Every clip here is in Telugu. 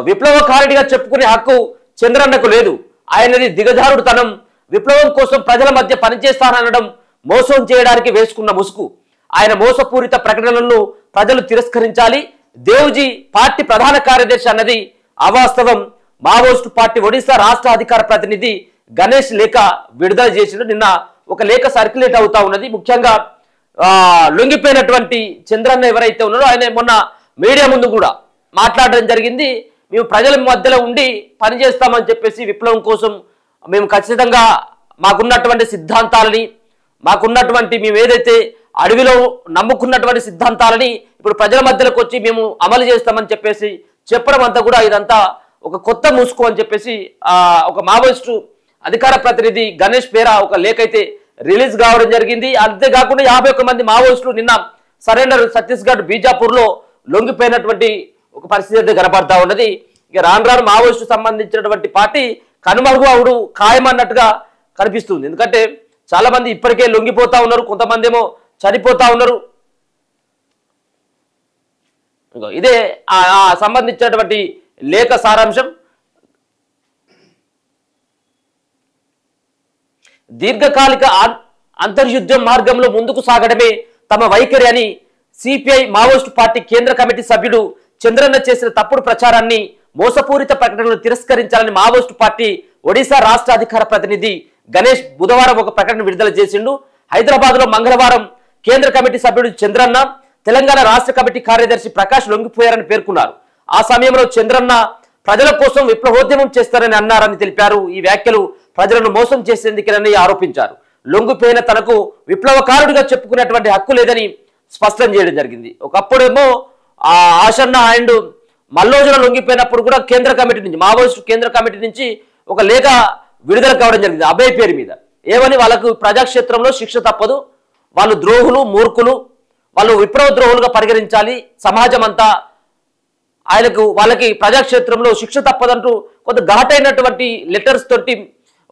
విప్లవకారుడిగా చెప్పుకునే హక్కు చంద్రన్నకు లేదు. ఆయనది దిగజారుడుతనం. విప్లవం కోసం ప్రజల మధ్య పనిచేస్తాననడం మోసం చేయడానికి వేసుకున్న ముసుగు. ఆయన మోసపూరిత ప్రకటనలను ప్రజలు తిరస్కరించాలి. దేవుజీ పార్టీ ప్రధాన కార్యదర్శి అన్నది అవాస్తవం. మావోయిస్టు పార్టీ ఒడిశా రాష్ట్ర అధికార ప్రతినిధి గణేష్ లేఖ విడుదల చేసిన నిన్న ఒక లేఖ సర్క్యులేట్ అవుతా ఉన్నది. ముఖ్యంగా లొంగిపోయినటువంటి చంద్రన్న ఎవరైతే ఉన్నారో ఆయన మొన్న మీడియా ముందు కూడా మాట్లాడడం జరిగింది. మేము ప్రజల మధ్యలో ఉండి పనిచేస్తామని చెప్పేసి విప్లవం కోసం మేము ఖచ్చితంగా మాకున్నటువంటి సిద్ధాంతాలని మాకున్నటువంటి మేము ఏదైతే అడవిలో నమ్ముకున్నటువంటి సిద్ధాంతాలని ఇప్పుడు ప్రజల మధ్యలోకి వచ్చి మేము అమలు చేస్తామని చెప్పేసి చెప్పడం అంతా కూడా ఇదంతా ఒక కొత్త ముసుగు అని చెప్పేసి ఒక మావోయిస్టు అధికార ప్రతినిధి గణేష్ పేర ఒక లేఖ అయితే రిలీజ్ కావడం జరిగింది. అంతేకాకుండా 51 మంది మావోయిస్టులు నిన్న సరెండర్ ఛత్తీస్గఢ్ బీజాపూర్లో లొంగిపోయినటువంటి ఒక పరిస్థితి అయితే కనపడతా ఉన్నది. ఇక రాను రాను మావోయిస్టు సంబంధించినటువంటి పార్టీ కనుమరుగు అవుడు ఖాయమన్నట్టుగా కనిపిస్తుంది. ఎందుకంటే చాలా మంది ఇప్పటికే లొంగిపోతా ఉన్నారు, కొంతమంది ఏమో చనిపోతా ఉన్నారు. ఇదే సంబంధించినటువంటి లేఖ సారాంశం. దీర్ఘకాలిక అంతర్యుద్ధం మార్గంలో ముందుకు సాగడమే తమ వైఖరి అని సిపిఐ మావోయిస్టు పార్టీ కేంద్ర కమిటీ సభ్యుడు చంద్రన్న చేసిన తప్పుడు ప్రచారాన్ని మోసపూరిత ప్రకటనలు తిరస్కరించాలని మావోయిస్టు పార్టీ ఒడిశా రాష్ట్ర అధికార ప్రతినిధి గణేష్ బుధవారం ఒక ప్రకటన విడుదల చేసిండు. హైదరాబాద్ లో మంగళవారం కేంద్ర కమిటీ సభ్యుడు చంద్రన్న, తెలంగాణ రాష్ట్ర కమిటీ కార్యదర్శి ప్రకాష్ లొంగిపోయారని పేర్కొన్నారు. ఆ సమయంలో చంద్రన్న ప్రజల కోసం విప్లవోద్యమం చేస్తారని అన్నారని తెలిపారు. ఈ వ్యాఖ్యలు ప్రజలను మోసం చేసేందుకేనని ఆరోపించారు. లొంగిపోయిన తనకు విప్లవకారుడిగా చెప్పుకునేటువంటి హక్కు లేదని స్పష్టం చేయడం జరిగింది. ఒకప్పుడేమో ఆషన్న అండ్ మల్లోజుల లొంగిపోయినప్పుడు కూడా కేంద్ర కమిటీ నుంచి మావోయిస్టు కేంద్ర కమిటీ నుంచి ఒక లేఖ విడుదల కావడం జరిగింది అభయ్ పేరు మీద. ఏమని వాళ్ళకు ప్రజాక్షేత్రంలో శిక్ష తప్పదు, వాళ్ళు ద్రోహులు, మూర్ఖులు, వాళ్ళు విప్లవ ద్రోహులుగా పరిగణించాలి, సమాజం అంతా వాళ్ళకి ప్రజాక్షేత్రంలో శిక్ష తప్పదంటూ కొంత ఘాటైనటువంటి లెటర్స్ తోటి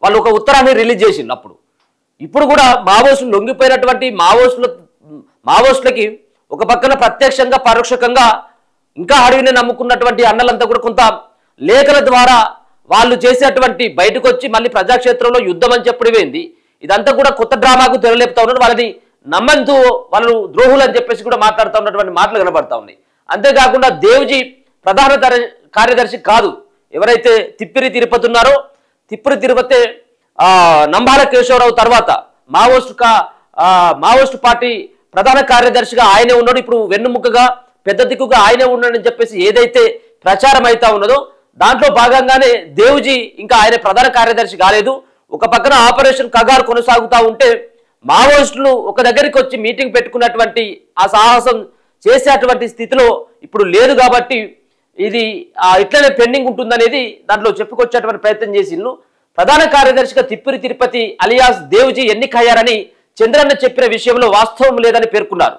వాళ్ళు ఒక ఉత్తరాన్ని రిలీజ్ చేసిండు. ఇప్పుడు కూడా మావోయిస్టులు లొంగిపోయినటువంటి మావోయిస్టులకి ఒక పక్కన ప్రత్యక్షంగా పరోక్షంగా ఇంకా అడవిని నమ్ముకున్నటువంటి అన్నలంతా కూడా కొంత లేఖల ద్వారా వాళ్ళు చేసేటువంటి బయటకు వచ్చి మళ్ళీ ప్రజాక్షేత్రంలో యుద్ధం అని చెప్పడిపోయింది. ఇదంతా కూడా కొత్త డ్రామాకు తెరలేపుతా ఉన్నారు. వాళ్ళని నమ్మంతూ వాళ్ళు ద్రోహులు అని చెప్పేసి కూడా మాట్లాడుతూ ఉన్నటువంటి మాటలు కనబడతా ఉన్నాయి. అంతేకాకుండా దేవుజీ ప్రధాన కార్యదర్శి కాదు. ఎవరైతే తిప్పిరి తిరుపతి ఉన్నారో తిప్పిరి తిరుపతి నంబాల కేశవరావు తర్వాత మావోయిస్టు పార్టీ ప్రధాన కార్యదర్శిగా ఆయనే ఉన్నాడు. ఇప్పుడు వెన్నుముకగా పెద్ద దిక్కుగా ఆయనే ఉన్నాడని చెప్పేసి ఏదైతే ప్రచారం అవుతా ఉన్నదో దాంట్లో భాగంగానే దేవుజీ ఇంకా ఆయన ప్రధాన కార్యదర్శి కాలేదు. ఒక పక్కన ఆపరేషన్ కగారు కొనసాగుతూ ఉంటే మావోయిస్టులు ఒక దగ్గరికి వచ్చి మీటింగ్ పెట్టుకున్నటువంటి ఆ సాహసం చేసేటువంటి స్థితిలో ఇప్పుడు లేదు. కాబట్టి ఇది ఇట్లనే పెండింగ్ ఉంటుందనేది దాంట్లో చెప్పుకొచ్చేటువంటి ప్రయత్నం చేసిండ్రు. ప్రధాన కార్యదర్శిగా తిప్పిరి తిరుపతి అలియాస్ దేవుజీ ఎన్నికయ్యారని చంద్రన్న చెప్పిన విషయంలో వాస్తవం లేదని పేర్కొన్నారు.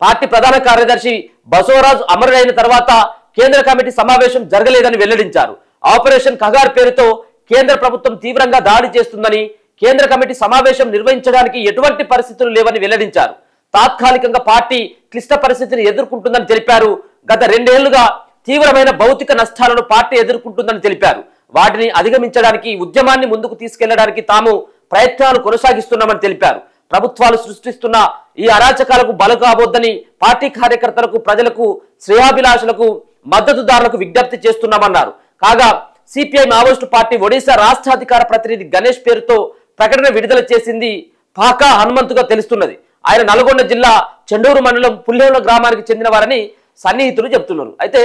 పార్టీ ప్రధాన కార్యదర్శి బసవరాజు అమరుడైన తర్వాత కేంద్ర కమిటీ సమావేశం జరగలేదని వెల్లడించారు. ఆపరేషన్ కగార్ పేరుతో కేంద్ర ప్రభుత్వం తీవ్రంగా దాడి చేస్తుందని, కేంద్ర కమిటీ సమావేశం నిర్వహించడానికి ఎటువంటి పరిస్థితులు లేవని వెల్లడించారు. తాత్కాలికంగా పార్టీ క్లిష్ట పరిస్థితిని ఎదుర్కొంటుందని తెలిపారు. గత 2 ఏళ్లుగా తీవ్రమైన భౌతిక నష్టాలను పార్టీ ఎదుర్కొంటుందని తెలిపారు. వాటిని అధిగమించడానికి ఉద్యమాన్ని ముందుకు తీసుకెళ్లడానికి తాము ప్రయత్నాలు కొనసాగిస్తున్నామని తెలిపారు. ప్రభుత్వాలు సృష్టిస్తున్న ఈ అరాచకాలకు బల కాబోద్దని పార్టీ కార్యకర్తలకు, ప్రజలకు, శ్రేయాభిలాషులకు, మద్దతుదారులకు విజ్ఞప్తి చేస్తున్నామన్నారు. కాగా సిపిఐ మావోయిస్టు పార్టీ ఒడిశా రాష్ట్ర అధికార ప్రతినిధి గణేష్ పేరుతో ప్రకటన విడుదల చేసింది పాకా హనుమంతుగా తెలుస్తున్నది. ఆయన నల్గొండ జిల్లా చెండూరు మండలం పుల్లేల గ్రామానికి చెందిన వారని సన్నిహితులు చెప్తున్నారు. అయితే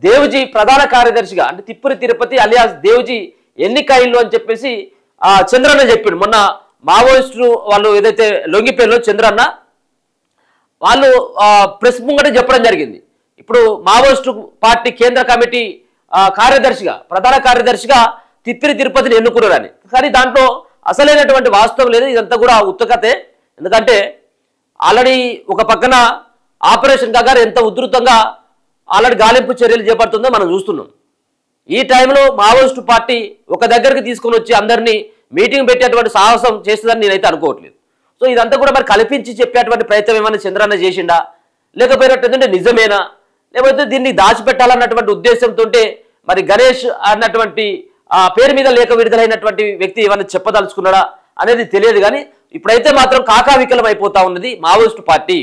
దేవుజీ ప్రధాన కార్యదర్శిగా అంటే తిప్పురి తిరుపతి అలియాస్ దేవుజీ ఎన్నికైళ్ళు అని చెప్పేసి చంద్రన్న చెప్పిండు. మొన్న మావోయిస్టులు వాళ్ళు ఏదైతే లొంగిపోయినో చంద్రన్న వాళ్ళు ప్రెస్ ముంగట చెప్పడం జరిగింది. ఇప్పుడు మావోయిస్టు పార్టీ కేంద్ర కమిటీ కార్యదర్శిగా ప్రధాన కార్యదర్శిగా తిప్పిరి తిరుపతిని ఎన్నుకున్నారని. కానీ దాంట్లో అసలైనటువంటి వాస్తవం లేదు, ఇదంతా కూడా ఉత్తకతే. ఎందుకంటే ఆల్రెడీ ఒక పక్కన ఆపరేషన్ కగారు ఎంత ఉధృతంగా ఆల్రెడీ గాలింపు చర్యలు చేపడుతుందో మనం చూస్తున్నాం. ఈ టైంలో మావోయిస్టు పార్టీ ఒక దగ్గరికి తీసుకొని వచ్చి అందరినీ మీటింగ్ పెట్టేటువంటి సాహసం చేస్తుందని నేనైతే అనుకోవట్లేదు. సో ఇదంతా కూడా మరి కల్పించి చెప్పేటువంటి ప్రయత్నం ఏమైనా చంద్రన్న చేసిండా, లేకపోయినట్టుందంటే నిజమేనా, లేకపోతే దీన్ని దాచిపెట్టాలన్నటువంటి ఉద్దేశంతో మరి గణేష్ అన్నటువంటి ఆ పేరు మీద లేఖ విడుదలైనటువంటి వ్యక్తి ఏమైనా చెప్పదలుచుకున్నాడా అనేది తెలియదు. కానీ ఇప్పుడైతే మాత్రం కాకావికలం అయిపోతా ఉన్నది మావోయిస్టు పార్టీ.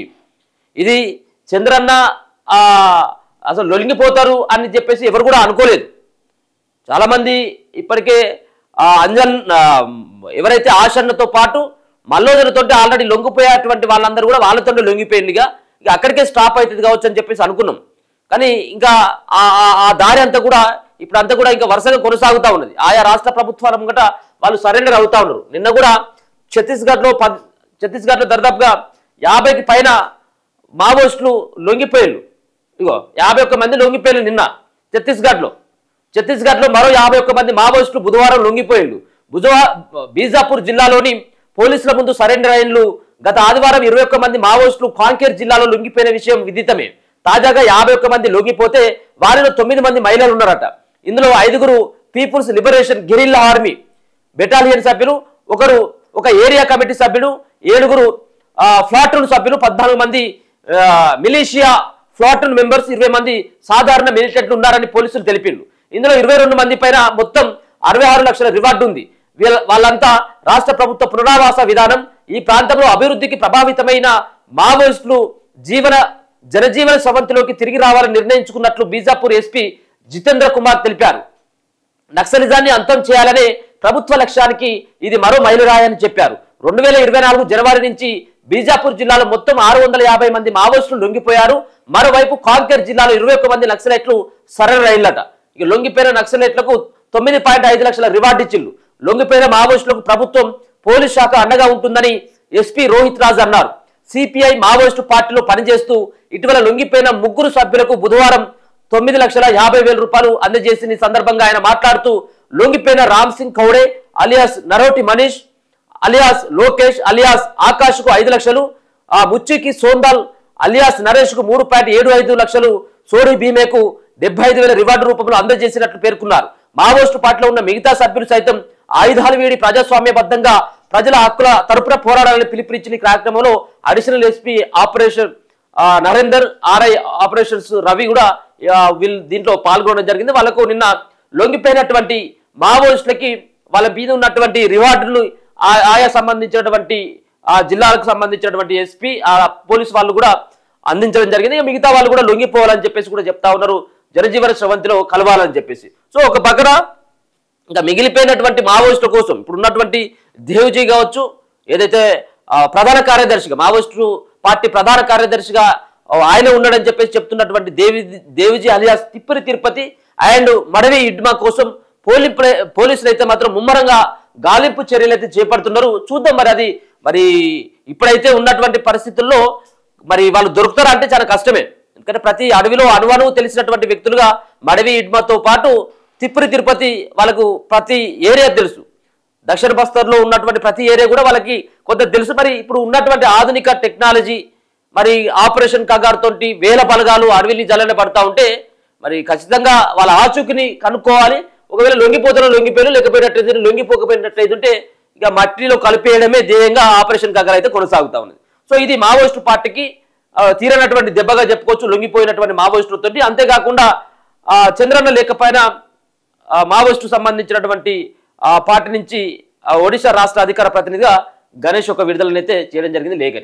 ఇది చంద్రన్న అసలు లొంగిపోతారు అని చెప్పేసి ఎవరు కూడా అనుకోలేదు. చాలామంది ఇప్పటికే అంజన్ ఎవరైతే ఆషన్నతో పాటు మల్లోదనతో ఆల్రెడీ లొంగిపోయేటువంటి వాళ్ళందరూ కూడా వాళ్ళతో లొంగిపోయిందిగా, ఇక అక్కడికే స్టాప్ అవుతుంది కావచ్చు అని చెప్పేసి అనుకున్నాం. కానీ ఇంకా ఆ దారి అంతా కూడా ఇప్పుడంతా కూడా ఇంకా వరుసగా కొనసాగుతూ ఉన్నది. ఆయా రాష్ట్ర ప్రభుత్వాల ముంగట వాళ్ళు సరెండర్ అవుతా ఉన్నారు. నిన్న కూడా ఛత్తీస్గఢ్లో దాదాపుగా 50కి పైన మావోయిస్టులు లొంగిపోయారు. ఇగో 51 మంది లొంగిపోయారు నిన్న ఛత్తీస్గఢ్లో మరో 51 మంది మావోయిస్టులు బుధవారం లొంగిపోయారు. బీజాపూర్ జిల్లాలోని పోలీసుల ముందు సరెండర్ అయినలు. గత ఆదివారం 21 మంది మావోయిస్టులు కాంకేర్ జిల్లాలో లొంగిపోయిన విషయం విదితమే. తాజాగా 51 మంది లొంగిపోతే వారిలో 9 మంది మహిళలు ఉన్నారట. ఇందులో 5గురు people's liberation guerrilla army battalion సభ్యులు, ఒక ఏరియా కమిటీ సభ్యుడు, 7గురు ఫ్లాటూన్ సభ్యులు, 14 మంది మిలీషియా ఫ్లాటూన్ మెంబర్స్, 20 మంది సాధారణ మిలిటెంట్లు ఉన్నారని పోలీసులు తెలిపారు. ఇందులో 22 మంది పైన మొత్తం 66 లక్షల రివార్డు ఉంది. వాళ్ళంతా రాష్ట్ర ప్రభుత్వ పునరావాస విధానం, ఈ ప్రాంతంలో అభివృద్ధికి ప్రభావితమైన మావోయిస్టులు జనజీవన స్రవంతిలోకి తిరిగి రావాలని నిర్ణయించుకున్నట్లు బీజాపూర్ ఎస్పీ జితేంద్ర కుమార్ తెలిపారు. నక్సలిజాన్ని అంతం చేయాలనే ప్రభుత్వ లక్ష్యానికి ఇది మరో మైలురాయని చెప్పారు. 2024 జనవరి నుంచి బీజాపూర్ జిల్లాలో మొత్తం 650 మంది మావోయిస్టులు లొంగిపోయారు. మరోవైపు కాంకేర్ జిల్లాలో 21 మంది నక్సలైట్లు సరెండర్ అయ్యిందట. ఇక లొంగిపోయిన నక్సలైట్లకు 9.5 లక్షల రివార్డు ఇచ్చిళ్ళు. లొంగిపోయిన మావోయిస్టులకు ప్రభుత్వం పోలీస్ శాఖ అండగా ఉంటుందని ఎస్పీ రోహిత్ రాజ్ అన్నారు. సిపిఐ మావోయిస్టు పార్టీలో పనిచేస్తూ ఇటీవల లొంగిపోయిన 3 సభ్యులకు బుధవారం 9,50,000 రూపాయలు అందజేసిన సందర్భంగా ఆయన మాట్లాడుతూ లొంగిపోయిన Ram Singh Kaude alias Naroti Manish alias Lokesh alias Akash కు 5 లక్షలు, ముచ్చికి సోందాల్ అలియాస్ నరేష్ కు 3.75 లక్షలు, సోడి భీమేకు 75,000 రివార్డు రూపంలో అందజేసినట్లు పేర్కొన్నారు. మావోయిస్టు పార్టీలో ఉన్న మిగతా సభ్యులు సైతం ఆయుధాలు వీడి ప్రజాస్వామ్యబద్ధంగా ప్రజల హక్కుల తరపున పోరాడాలని పిలుపునిచ్చిన కార్యక్రమంలో additional SP operation Narender, RI operations Ravi కూడా దీంట్లో పాల్గొనడం జరిగింది. వాళ్ళకు నిన్న లొంగిపోయినటువంటి మావోయిస్టులకి వాళ్ళ మీద ఉన్నటువంటి రివార్డులు ఆయా సంబంధించినటువంటి జిల్లాలకు సంబంధించినటువంటి ఎస్పీ పోలీసు వాళ్ళు కూడా అందించడం జరిగింది. మిగతా వాళ్ళు కూడా లొంగిపోవాలని చెప్పేసి కూడా చెప్తా ఉన్నారు, జనజీవన స్రవంతిలో కలవాలని చెప్పేసి. సో ఒక పక్కన ఇంకా మిగిలిపోయినటువంటి మావోయిస్టుల కోసం ఇప్పుడు ఉన్నటువంటి దేవ్జీ కావచ్చు, ఏదైతే ప్రధాన కార్యదర్శిగా మావోయిస్టు పార్టీ ప్రధాన కార్యదర్శిగా ఆయన ఉన్నాడని చెప్పేసి చెప్తున్నటువంటి దేవ్జీ అలియాస్ తిప్పరి తిరుపతి అండ్ మడవి ఇడ్మా కోసం పోలీసులు అయితే మాత్రం ముమ్మరంగా గాలింపు చర్యలు అయితే చేపడుతున్నారు. చూద్దాం మరి ఇప్పుడైతే ఉన్నటువంటి పరిస్థితుల్లో మరి వాళ్ళు దొరుకుతారా అంటే చాలా కష్టమే. ఎందుకంటే ప్రతి అడవిలో అణువణువు తెలిసినటువంటి వ్యక్తులుగా మడవి ఇడ్మాతో పాటు తిప్పరి తిరుపతి వాళ్ళకు ప్రతి ఏరియా తెలుసు. దక్షిణ బస్తర్లో ఉన్నటువంటి ప్రతి ఏరియా కూడా వాళ్ళకి కొంత తెలుసు. మరి ఇప్పుడు ఉన్నటువంటి ఆధునిక టెక్నాలజీ మరి ఆపరేషన్ కగారుతోటి వేల బలగాలు అడవిని జల్లెడ పడతా ఉంటే మరి ఖచ్చితంగా వాళ్ళ ఆచూకిని కనుక్కోవాలి. ఒకవేళ లొంగిపోయినా లేకపోయినట్లయితే లొంగిపోకపోయినట్లయితే ఇక మట్టిలో కలిపేయడమే ధ్యేయంగా ఆపరేషన్ కగారు అయితే కొనసాగుతా ఉన్నది. సో ఇది మావోయిస్టు పార్టీకి తీరనటువంటి దెబ్బగా చెప్పుకోవచ్చు లొంగిపోయినటువంటి మావోయిస్టులతో. అంతేకాకుండా చంద్రన్న లేకపోయినా మావోయిస్టు సంబంధించినటువంటి పార్టీ నుంచి ఒడిశా రాష్ట్ర అధికార ప్రతినిధిగా గణేష్ ఒక విడుదలనైతే చేయడం జరిగింది లేఖని.